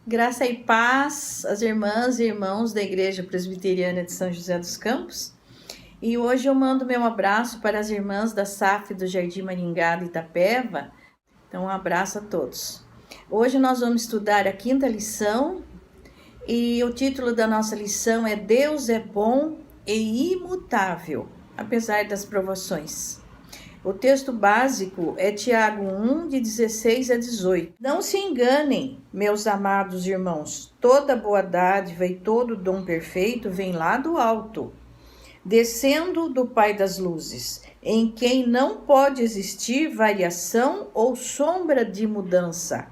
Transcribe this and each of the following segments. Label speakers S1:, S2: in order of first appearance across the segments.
S1: Graça e paz às irmãs e irmãos da Igreja Presbiteriana de São José dos Campos. E hoje eu mando meu abraço para as irmãs da SAF do Jardim Maringá de Itapeva. Então, um abraço a todos. Hoje nós vamos estudar a 5ª lição e o título da nossa lição é Deus é bom e imutável, apesar das provações. O texto básico é Tiago 1, de 16 a 18. Não se enganem, meus amados irmãos, toda boa dádiva e todo dom perfeito vem lá do alto, descendo do Pai das luzes, em quem não pode existir variação ou sombra de mudança.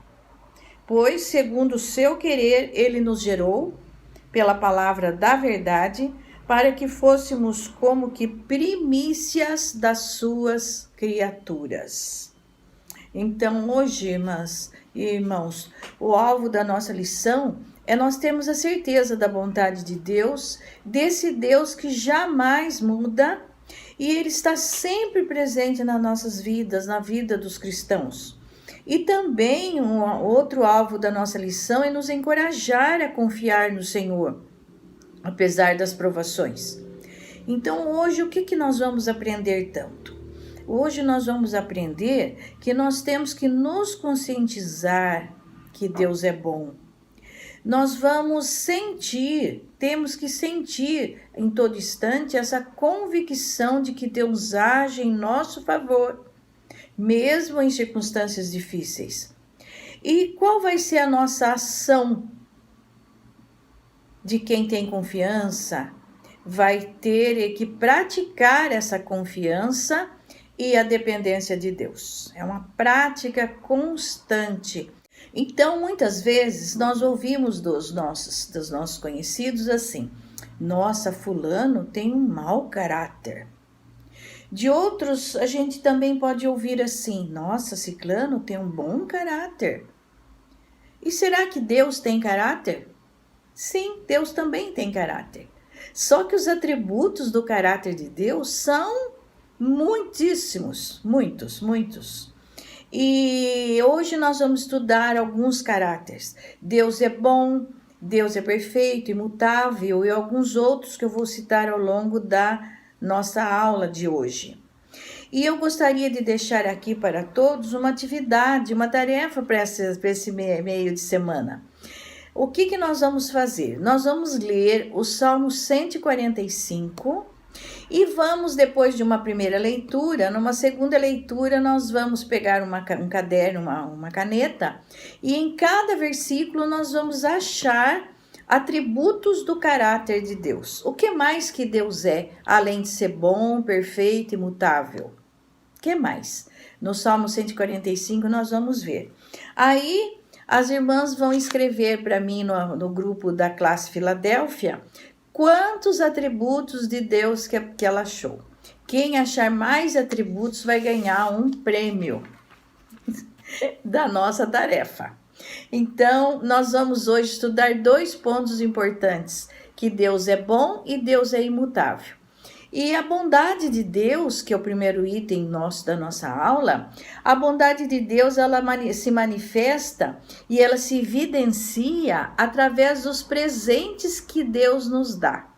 S1: Pois, segundo o seu querer, ele nos gerou, pela palavra da verdade, para que fôssemos como que primícias das suas criaturas. Então, hoje, irmãs e irmãos, o alvo da nossa lição é nós termos a certeza da vontade de Deus, desse Deus que jamais muda, e Ele está sempre presente nas nossas vidas, na vida dos cristãos. E também outro alvo da nossa lição é nos encorajar a confiar no Senhor, apesar das provações. Então, hoje, o que nós vamos aprender tanto? Hoje nós vamos aprender que nós temos que nos conscientizar que Deus é bom. Nós vamos temos que sentir em todo instante essa convicção de que Deus age em nosso favor, mesmo em circunstâncias difíceis. E qual vai ser a nossa ação? De quem tem confiança, vai ter que praticar essa confiança e a dependência de Deus. É uma prática constante. Então, muitas vezes, nós ouvimos dos nossos conhecidos assim: nossa, fulano tem um mau caráter. De outros, a gente também pode ouvir assim: nossa, ciclano tem um bom caráter. E será que Deus tem caráter? Sim, Deus também tem caráter. Só que os atributos do caráter de Deus são muitíssimos, muitos. E hoje nós vamos estudar alguns caráteres. Deus é bom, Deus é perfeito, imutável e alguns outros que eu vou citar ao longo da nossa aula de hoje. E eu gostaria de deixar aqui para todos uma atividade, uma tarefa para esse meio de semana. O que nós vamos fazer? Nós vamos ler o Salmo 145 e vamos, depois de uma primeira leitura, numa segunda leitura, nós vamos pegar um caderno, uma caneta, e em cada versículo nós vamos achar atributos do caráter de Deus. O que mais que Deus é, além de ser bom, perfeito e imutável? O que mais? No Salmo 145 nós vamos ver. Aí, as irmãs vão escrever para mim no grupo da classe Filadélfia quantos atributos de Deus que ela achou. Quem achar mais atributos vai ganhar um prêmio da nossa tarefa. Então, nós vamos hoje estudar 2 pontos importantes: que Deus é bom e Deus é imutável. E a bondade de Deus, que é o primeiro item da nossa aula, a bondade de Deus ela se manifesta e ela se evidencia através dos presentes que Deus nos dá.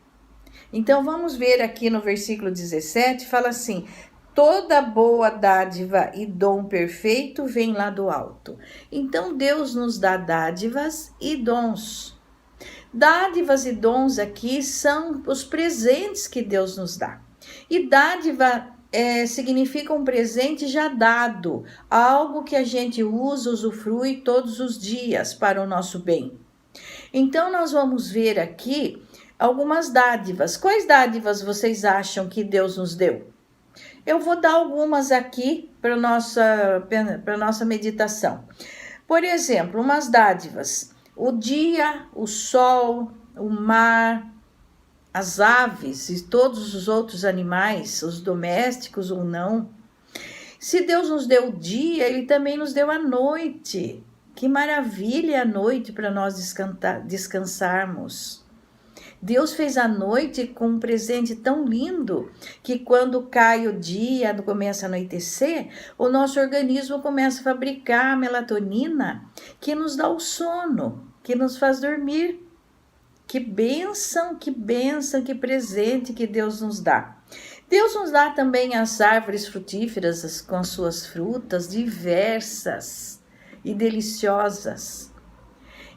S1: Então vamos ver aqui no versículo 17, fala assim: toda boa dádiva e dom perfeito vem lá do alto. Então Deus nos dá dádivas e dons. Dádivas e dons aqui são os presentes que Deus nos dá. E dádiva significa um presente já dado, algo que a gente usa, usufrui todos os dias para o nosso bem. Então, nós vamos ver aqui algumas dádivas. Quais dádivas vocês acham que Deus nos deu? Eu vou dar algumas aqui para nossa meditação. Por exemplo, umas dádivas: o dia, o sol, o mar, as aves e todos os outros animais, os domésticos ou não. Se Deus nos deu o dia, Ele também nos deu a noite. Que maravilha a noite para nós descansarmos. Deus fez a noite com um presente tão lindo que quando cai o dia, começa a anoitecer, o nosso organismo começa a fabricar a melatonina que nos dá o sono, que nos faz dormir. Que bênção, que presente que Deus nos dá. Deus nos dá também as árvores frutíferas com as suas frutas diversas e deliciosas.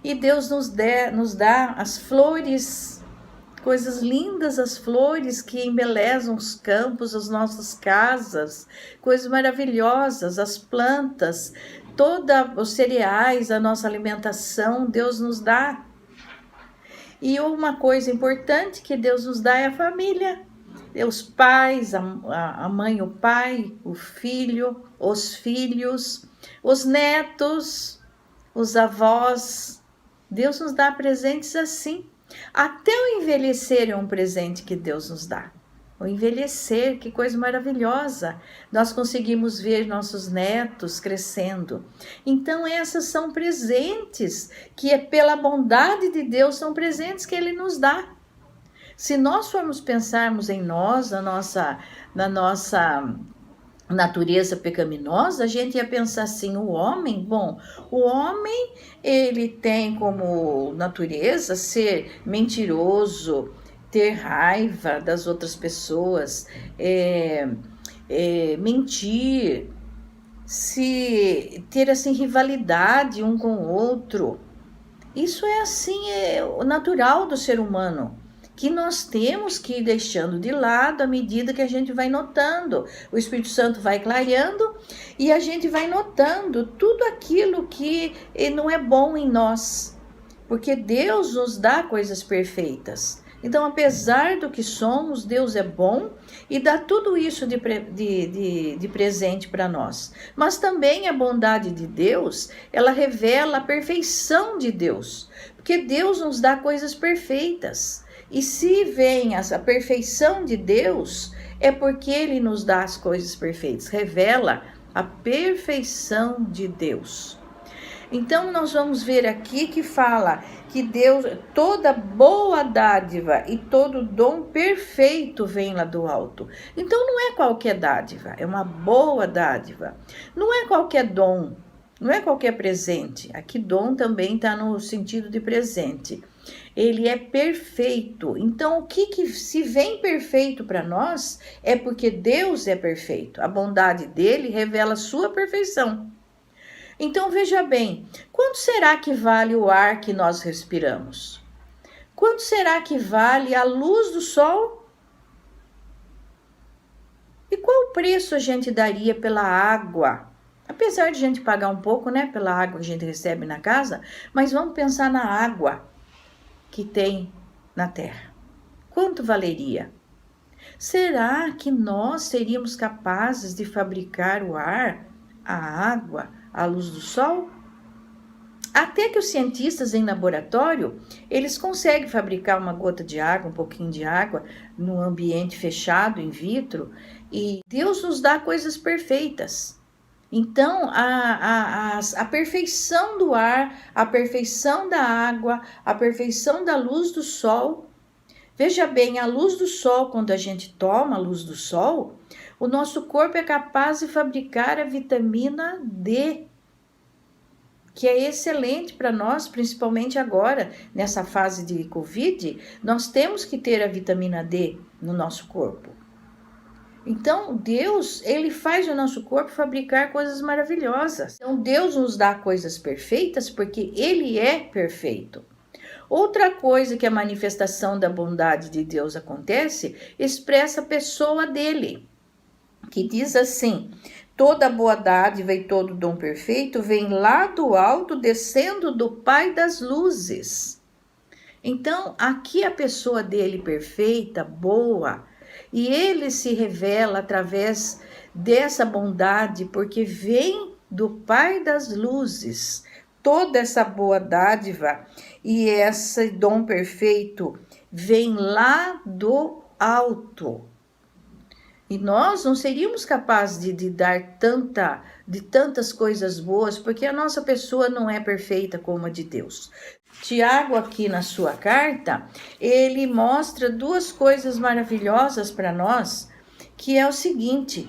S1: E Deus nos dá as flores, coisas lindas, as flores que embelezam os campos, as nossas casas, coisas maravilhosas, as plantas, todos os cereais, a nossa alimentação, Deus nos dá. E uma coisa importante que Deus nos dá é a família. Os pais, a mãe, o pai, o filho, os filhos, os netos, os avós. Deus nos dá presentes assim. Até o envelhecer é um presente que Deus nos dá. O envelhecer, que coisa maravilhosa. Nós conseguimos ver nossos netos crescendo. Então, essas são presentes que, pela bondade de Deus, são presentes que Ele nos dá. Se nós formos pensarmos em nós, na nossa natureza pecaminosa, a gente ia pensar assim, o homem, ele tem como natureza ser mentiroso, ter raiva das outras pessoas, mentir, ter assim rivalidade um com o outro. Isso é assim, o natural do ser humano, que nós temos que ir deixando de lado à medida que a gente vai notando. O Espírito Santo vai clareando e a gente vai notando tudo aquilo que não é bom em nós, porque Deus nos dá coisas perfeitas. Então, apesar do que somos, Deus é bom e dá tudo isso de presente para nós. Mas também a bondade de Deus, ela revela a perfeição de Deus, porque Deus nos dá coisas perfeitas. E se vem essa perfeição de Deus, é porque Ele nos dá as coisas perfeitas, revela a perfeição de Deus. Então, nós vamos ver aqui que fala que Deus, toda boa dádiva e todo dom perfeito vem lá do alto. Então, não é qualquer dádiva, é uma boa dádiva. Não é qualquer dom, não é qualquer presente. Aqui, dom também está no sentido de presente. Ele é perfeito. Então, o que se vem perfeito para nós é porque Deus é perfeito. A bondade dele revela a sua perfeição. Então, veja bem, quanto será que vale o ar que nós respiramos? Quanto será que vale a luz do sol? E qual preço a gente daria pela água? Apesar de a gente pagar um pouco, né, pela água que a gente recebe na casa, mas vamos pensar na água que tem na terra. Quanto valeria? Será que nós seríamos capazes de fabricar o ar, a água, a luz do sol? Até que os cientistas em laboratório, eles conseguem fabricar uma gota de água, um pouquinho de água, num ambiente fechado, in vitro, e Deus nos dá coisas perfeitas. Então, a perfeição do ar, a perfeição da água, a perfeição da luz do sol. Veja bem, a luz do sol, quando a gente toma a luz do sol, o nosso corpo é capaz de fabricar a vitamina D, que é excelente para nós, principalmente agora, nessa fase de Covid, nós temos que ter a vitamina D no nosso corpo. Então, Deus, ele faz o nosso corpo fabricar coisas maravilhosas. Então, Deus nos dá coisas perfeitas porque ele é perfeito. Outra coisa que a manifestação da bondade de Deus acontece, expressa a pessoa dele, que diz assim: toda boa dádiva e todo dom perfeito vem lá do alto, descendo do Pai das luzes. Então, aqui a pessoa dele perfeita, boa, e ele se revela através dessa bondade, porque vem do Pai das luzes. Toda essa boa dádiva e esse dom perfeito vem lá do alto. E nós não seríamos capazes de dar tantas coisas boas, porque a nossa pessoa não é perfeita como a de Deus. Tiago, aqui na sua carta, ele mostra duas coisas maravilhosas para nós, que é o seguinte,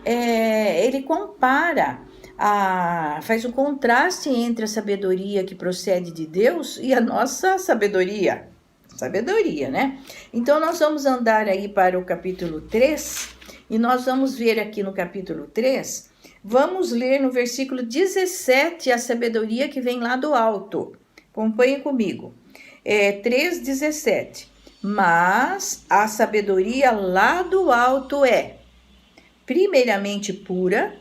S1: ele compara, faz um contraste entre a sabedoria que procede de Deus e a nossa sabedoria, né? Então, nós vamos andar aí para o capítulo 3, e nós vamos ver aqui no capítulo 3, vamos ler no versículo 17 a sabedoria que vem lá do alto. Acompanhe comigo. 3,17. Mas a sabedoria lá do alto é, primeiramente pura,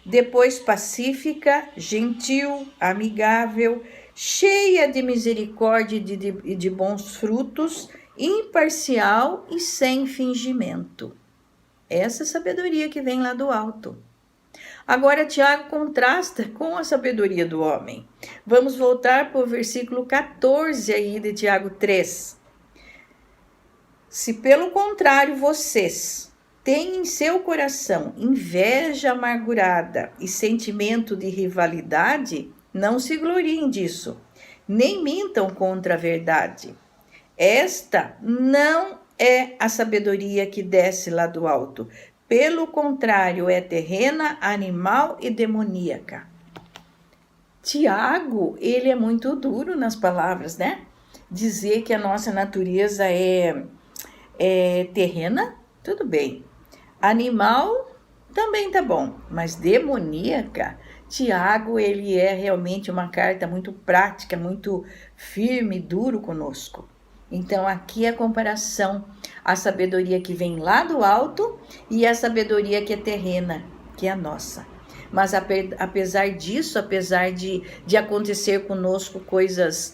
S1: depois pacífica, gentil, amigável, cheia de misericórdia e de bons frutos, imparcial e sem fingimento. Essa é a sabedoria que vem lá do alto. Agora, Tiago contrasta com a sabedoria do homem. Vamos voltar para o versículo 14 aí de Tiago 3. Se pelo contrário vocês têm em seu coração inveja amargurada e sentimento de rivalidade, não se gloriem disso, nem mintam contra a verdade. Esta não é a sabedoria que desce lá do alto. Pelo contrário, é terrena, animal e demoníaca. Tiago, ele é muito duro nas palavras, né? Dizer que a nossa natureza é terrena, tudo bem. Animal, também tá bom. Mas demoníaca, Tiago, ele é realmente uma carta muito prática, muito firme, duro conosco. Então, aqui é a comparação, a sabedoria que vem lá do alto e a sabedoria que é terrena, que é a nossa. Mas apesar disso, apesar de acontecer conosco coisas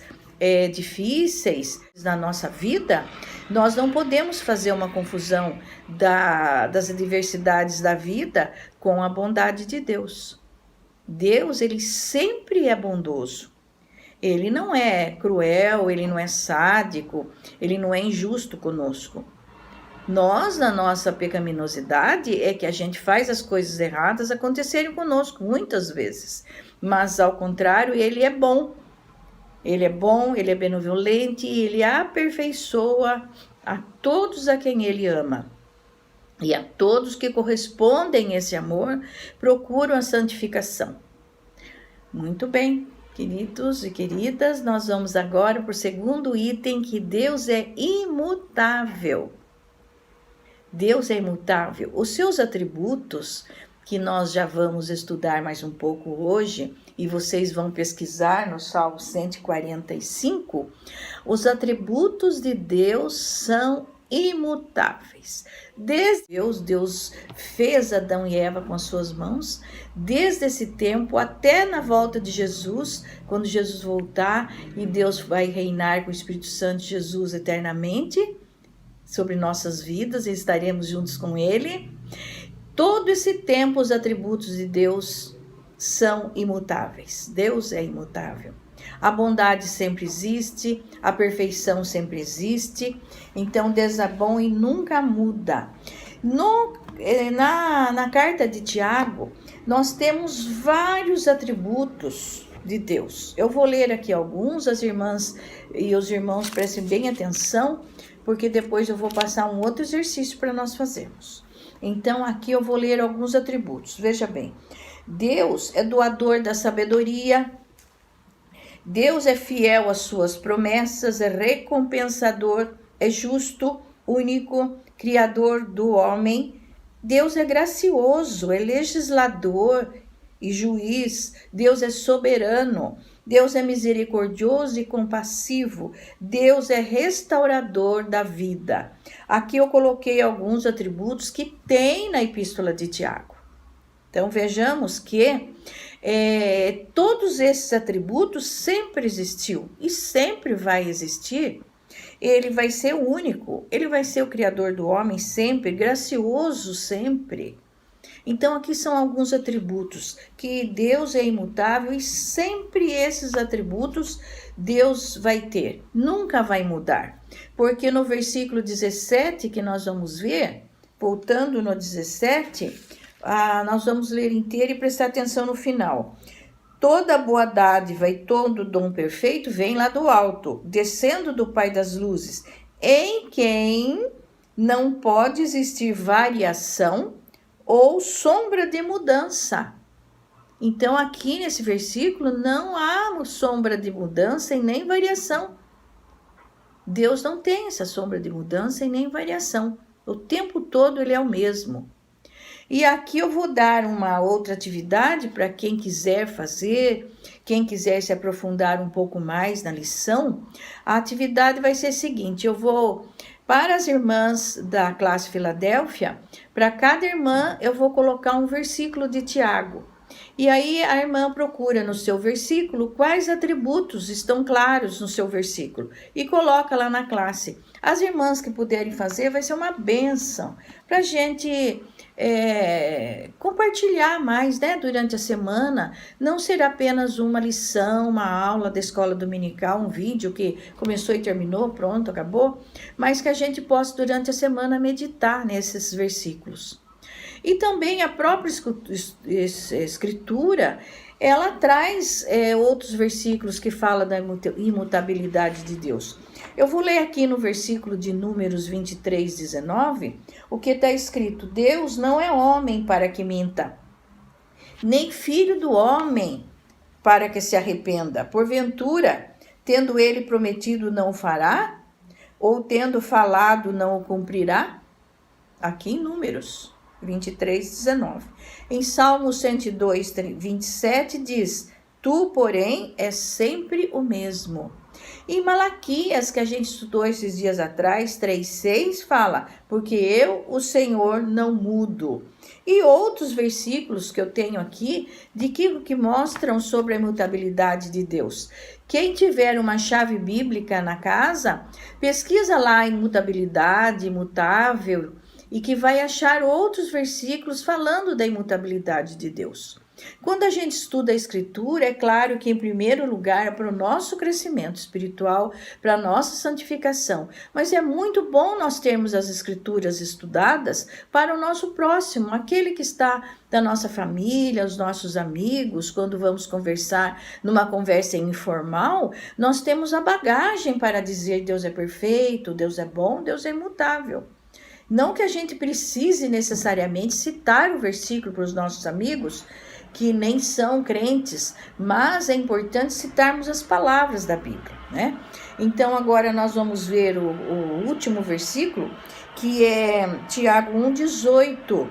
S1: difíceis na nossa vida, nós não podemos fazer uma confusão das adversidades da vida com a bondade de Deus. Deus, ele sempre é bondoso. Ele não é cruel, ele não é sádico, ele não é injusto conosco. Nós, na nossa pecaminosidade, é que a gente faz as coisas erradas acontecerem conosco muitas vezes. Mas, ao contrário, ele é bom. Ele é bom, ele é benevolente e ele aperfeiçoa a todos a quem ele ama. E a todos que correspondem a esse amor, procuram a santificação. Muito bem. Queridos e queridas, nós vamos agora para o segundo item, que Deus é imutável. Deus é imutável. Os seus atributos, que nós já vamos estudar mais um pouco hoje, e vocês vão pesquisar no Salmo 145, os atributos de Deus são imutáveis. Desde Deus fez Adão e Eva com as suas mãos, desde esse tempo até na volta de Jesus, quando Jesus voltar e Deus vai reinar com o Espírito Santo de Jesus eternamente sobre nossas vidas e estaremos juntos com Ele. Todo esse tempo os atributos de Deus são imutáveis. Deus é imutável. A bondade sempre existe, a perfeição sempre existe, então Deus é bom e nunca muda. Na carta de Tiago, nós temos vários atributos de Deus. Eu vou ler aqui alguns, as irmãs e os irmãos prestem bem atenção, porque depois eu vou passar um outro exercício para nós fazermos. Então, aqui eu vou ler alguns atributos. Veja bem, Deus é doador da sabedoria, Deus é fiel às suas promessas, é recompensador, é justo, único, criador do homem. Deus é gracioso, é legislador e juiz. Deus é soberano. Deus é misericordioso e compassivo. Deus é restaurador da vida. Aqui eu coloquei alguns atributos que tem na Epístola de Tiago. Então vejamos que todos esses atributos sempre existiu e sempre vai existir. Ele vai ser o único, ele vai ser o criador do homem sempre, gracioso sempre. Então aqui são alguns atributos que Deus é imutável e sempre esses atributos Deus vai ter, nunca vai mudar. Porque no versículo 17 que nós vamos ver, voltando no 17, nós vamos ler inteiro e prestar atenção no final. Toda boa dádiva e todo dom perfeito vem lá do alto, descendo do Pai das luzes, em quem não pode existir variação ou sombra de mudança. Então, aqui nesse versículo, não há sombra de mudança e nem variação. Deus não tem essa sombra de mudança e nem variação. O tempo todo ele é o mesmo. E aqui eu vou dar uma outra atividade para quem quiser fazer, quem quiser se aprofundar um pouco mais na lição. A atividade vai ser a seguinte: eu vou, para as irmãs da classe Filadélfia, para cada irmã eu vou colocar um versículo de Tiago. E aí a irmã procura no seu versículo quais atributos estão claros no seu versículo e coloca lá na classe. As irmãs que puderem fazer, vai ser uma bênção para a gente compartilhar mais, né, durante a semana. Não será apenas uma lição, uma aula da escola dominical, um vídeo que começou e terminou, pronto, acabou, mas que a gente possa durante a semana meditar nesses versículos. E também a própria escritura, ela traz outros versículos que falam da imutabilidade de Deus. Eu vou ler aqui no versículo de Números 23, 19, o que está escrito: Deus não é homem para que minta, nem filho do homem para que se arrependa. Porventura, tendo ele prometido, não o fará? Ou tendo falado, não o cumprirá? Aqui em Números 23, 19. Em Salmo 102, 27 diz: Tu, porém, és sempre o mesmo. Em Malaquias, que a gente estudou esses dias atrás, 3,6, fala: Porque eu, o Senhor, não mudo. E outros versículos que eu tenho aqui, que mostram sobre a imutabilidade de Deus. Quem tiver uma chave bíblica na casa, pesquisa lá a imutabilidade, imutável, e que vai achar outros versículos falando da imutabilidade de Deus. Quando a gente estuda a Escritura, é claro que em primeiro lugar é para o nosso crescimento espiritual, para a nossa santificação, mas é muito bom nós termos as Escrituras estudadas para o nosso próximo, aquele que está da nossa família, os nossos amigos. Quando vamos conversar numa conversa informal, nós temos a bagagem para dizer: Deus é perfeito, Deus é bom, Deus é imutável. Não que a gente precise necessariamente citar o versículo para os nossos amigos que nem são crentes, mas é importante citarmos as palavras da Bíblia, né? Então agora nós vamos ver o último versículo, que é Tiago 1,18.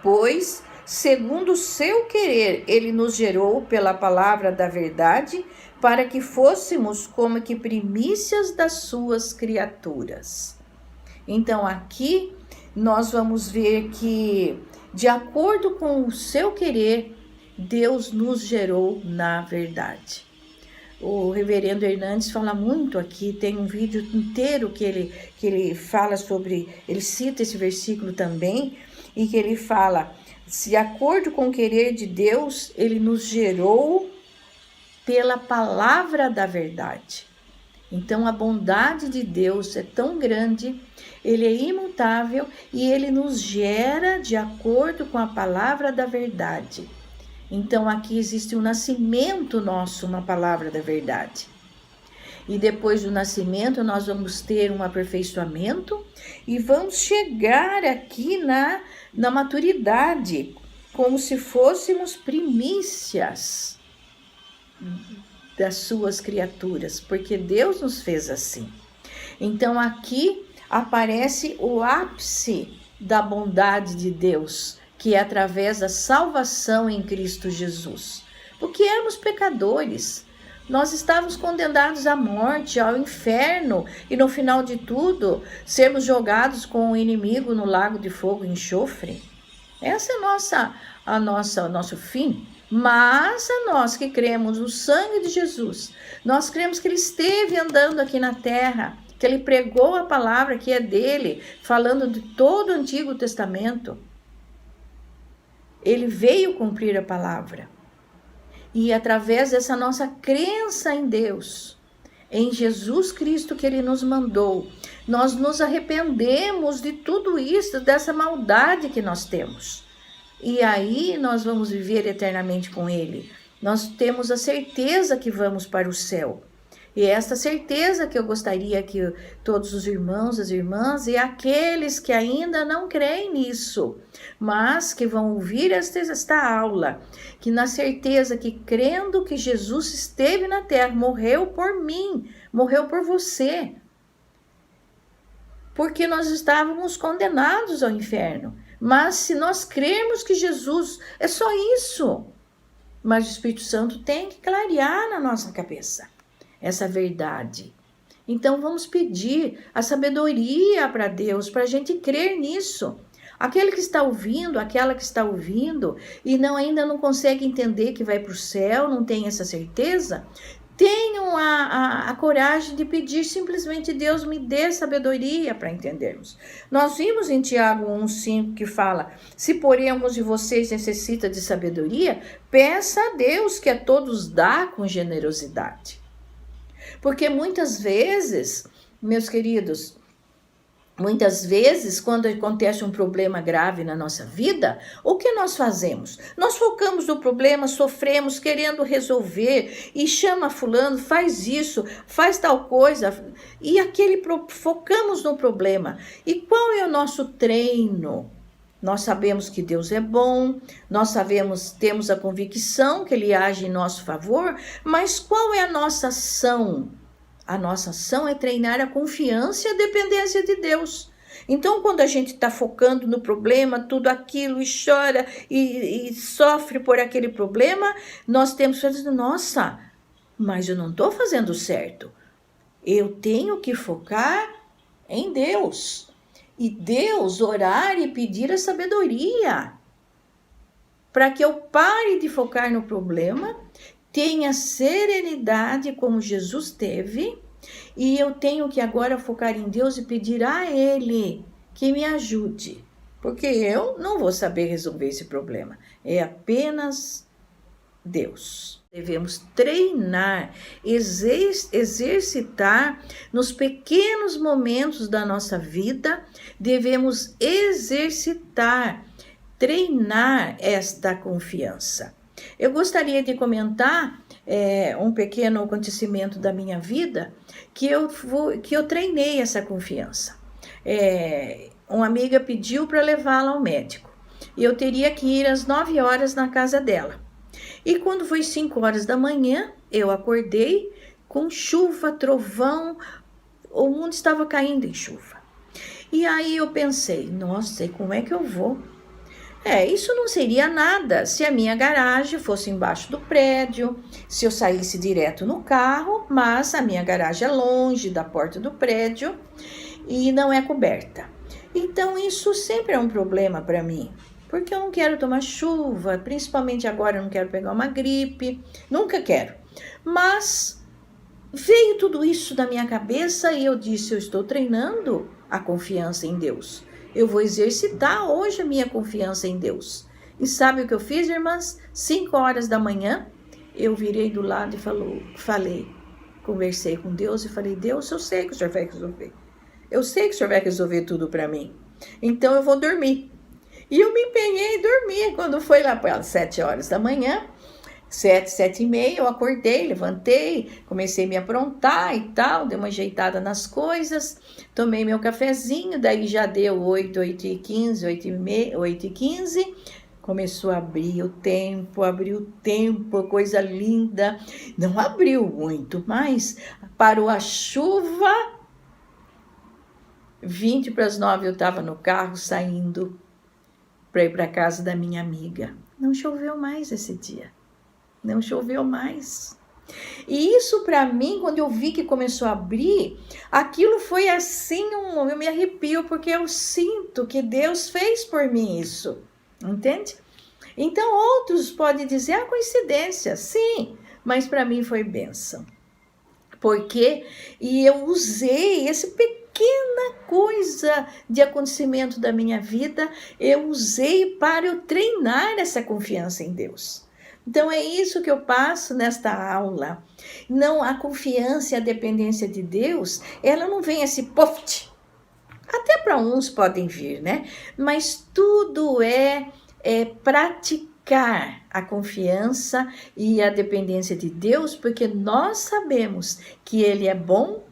S1: Pois, segundo o seu querer, ele nos gerou pela palavra da verdade, para que fôssemos como que primícias das suas criaturas. Então aqui nós vamos ver que, de acordo com o seu querer, Deus nos gerou na verdade. O reverendo Hernandes fala muito aqui, tem um vídeo inteiro que ele fala sobre, ele cita esse versículo também, e que ele fala: de acordo com o querer de Deus, ele nos gerou pela palavra da verdade. Então a bondade de Deus é tão grande, ele é imutável e ele nos gera de acordo com a palavra da verdade. Então aqui existe um nascimento nosso, uma palavra da verdade. E depois do nascimento nós vamos ter um aperfeiçoamento e vamos chegar aqui na maturidade, como se fôssemos primícias das suas criaturas, porque Deus nos fez assim. Então aqui aparece o ápice da bondade de Deus, que é através da salvação em Cristo Jesus. Porque éramos pecadores, nós estávamos condenados à morte, ao inferno, e no final de tudo, sermos jogados com o inimigo no lago de fogo e enxofre. Essa é o nosso fim. Mas a nós que cremos no sangue de Jesus, nós cremos que ele esteve andando aqui na terra, que ele pregou a palavra que é dele, falando de todo o Antigo Testamento. Ele veio cumprir a palavra. E através dessa nossa crença em Deus, em Jesus Cristo que Ele nos mandou, nós nos arrependemos de tudo isso, dessa maldade que nós temos. E aí nós vamos viver eternamente com Ele. Nós temos a certeza que vamos para o céu. E é essa certeza que eu gostaria que todos os irmãos, as irmãs e aqueles que ainda não creem nisso, mas que vão ouvir esta aula, que na certeza que crendo que Jesus esteve na terra, morreu por mim, morreu por você, porque nós estávamos condenados ao inferno. Mas se nós crermos que Jesus, é só isso. Mas o Espírito Santo tem que clarear na nossa cabeça essa verdade. Então vamos pedir a sabedoria para Deus, para a gente crer nisso. Aquele que está ouvindo, aquela que está ouvindo e ainda não consegue entender que vai para o céu, não tem essa certeza, tenham a coragem de pedir simplesmente: Deus, me dê sabedoria para entendermos. Nós vimos em Tiago 1,5 que fala: se porém alguns de vocês necessitam de sabedoria, peça a Deus que a todos dá com generosidade. Porque muitas vezes, meus queridos, muitas vezes, quando acontece um problema grave na nossa vida, o que nós fazemos? Nós focamos no problema, sofremos, querendo resolver, e chama fulano, faz isso, faz tal coisa, e focamos no problema. E qual é o nosso treino? Nós sabemos que Deus é bom, temos a convicção que Ele age em nosso favor, mas qual é a nossa ação? A nossa ação é treinar a confiança e a dependência de Deus. Então, quando a gente está focando no problema, tudo aquilo, e chora e sofre por aquele problema, nós temos que dizer: nossa, mas eu não estou fazendo certo. Eu tenho que focar em Deus. E Deus, orar e pedir a sabedoria, para que eu pare de focar no problema, tenha serenidade como Jesus teve, e eu tenho que agora focar em Deus e pedir a Ele que me ajude, porque eu não vou saber resolver esse problema, é apenas Deus. Devemos treinar, exercitar nos pequenos momentos da nossa vida, devemos exercitar, treinar esta confiança. Eu gostaria de comentar um pequeno acontecimento da minha vida que eu treinei essa confiança. Uma amiga pediu para levá-la ao médico e eu teria que ir às 9 horas na casa dela. E quando foi 5 horas da manhã, eu acordei com chuva, trovão, o mundo estava caindo em chuva. E aí eu pensei: nossa, e como é que eu vou? Isso não seria nada se a minha garagem fosse embaixo do prédio, se eu saísse direto no carro, mas a minha garagem é longe da porta do prédio e não é coberta. Então isso sempre é um problema para mim, porque eu não quero tomar chuva, principalmente agora eu não quero pegar uma gripe, nunca quero. Mas veio tudo isso da minha cabeça e eu disse: eu estou treinando a confiança em Deus. Eu vou exercitar hoje a minha confiança em Deus. E sabe o que eu fiz, irmãs? 5 horas da manhã, eu virei do lado e conversei com Deus e falei: Deus, eu sei que o Senhor vai resolver. Eu sei que o Senhor vai resolver tudo para mim. Então eu vou dormir. E eu me empenhei em dormir. Quando foi lá pelas 7 horas da manhã, 7h30, eu acordei, levantei, comecei a me aprontar e tal, dei uma ajeitada nas coisas, tomei meu cafezinho, daí já deu 8h15, 8h15, começou a abrir o tempo, coisa linda. Não abriu muito, mas parou a chuva, 8h20 eu estava no carro saindo para ir para casa da minha amiga. Não choveu mais esse dia. Não choveu mais. E isso para mim, quando eu vi que começou a abrir, aquilo foi assim, eu me arrepio, porque eu sinto que Deus fez por mim isso. Entende? Então outros podem dizer: coincidência. Sim, mas para mim foi bênção. Porque eu usei esse pequena coisa de acontecimento da minha vida, eu usei para eu treinar essa confiança em Deus. Então é isso que eu passo nesta aula. Não, a confiança e a dependência de Deus, ela não vem assim, poft. Até para uns podem vir, né? Mas tudo é praticar a confiança e a dependência de Deus, porque nós sabemos que Ele é bom,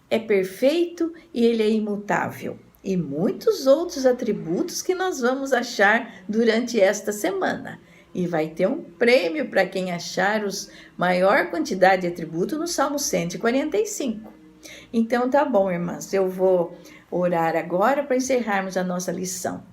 S1: é perfeito e Ele é imutável. E muitos outros atributos que nós vamos achar durante esta semana. E vai ter um prêmio para quem achar a maior quantidade de atributos no Salmo 145. Então tá bom, irmãs, eu vou orar agora para encerrarmos a nossa lição.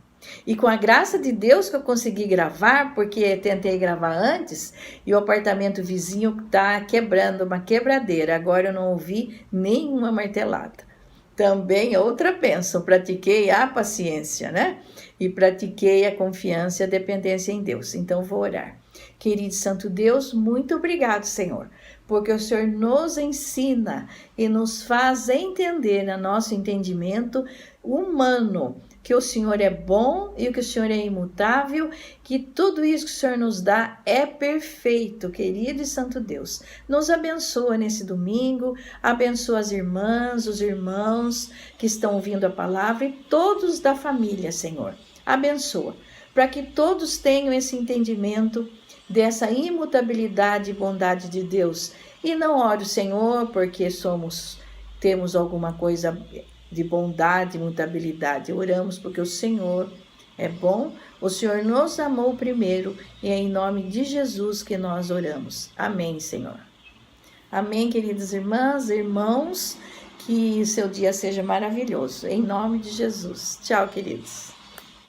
S1: E com a graça de Deus que eu consegui gravar, porque tentei gravar antes e o apartamento vizinho está quebrando, uma quebradeira. Agora eu não ouvi nenhuma martelada. Também outra bênção, pratiquei a paciência, né? E pratiquei a confiança e a dependência em Deus. Então vou orar. Querido Santo Deus, muito obrigado, Senhor, porque o Senhor nos ensina e nos faz entender, no nosso entendimento humano, que o Senhor é bom e que o Senhor é imutável, que tudo isso que o Senhor nos dá é perfeito, querido e santo Deus. Nos abençoa nesse domingo, abençoa as irmãs, os irmãos que estão ouvindo a palavra e todos da família, Senhor. Abençoa, para que todos tenham esse entendimento dessa imutabilidade e bondade de Deus. E não ore o Senhor porque temos alguma coisa de bondade e mutabilidade. Oramos porque o Senhor é bom, o Senhor nos amou primeiro e é em nome de Jesus que nós oramos. Amém, Senhor. Amém, queridas irmãs, irmãos, que seu dia seja maravilhoso. Em nome de Jesus. Tchau, queridos.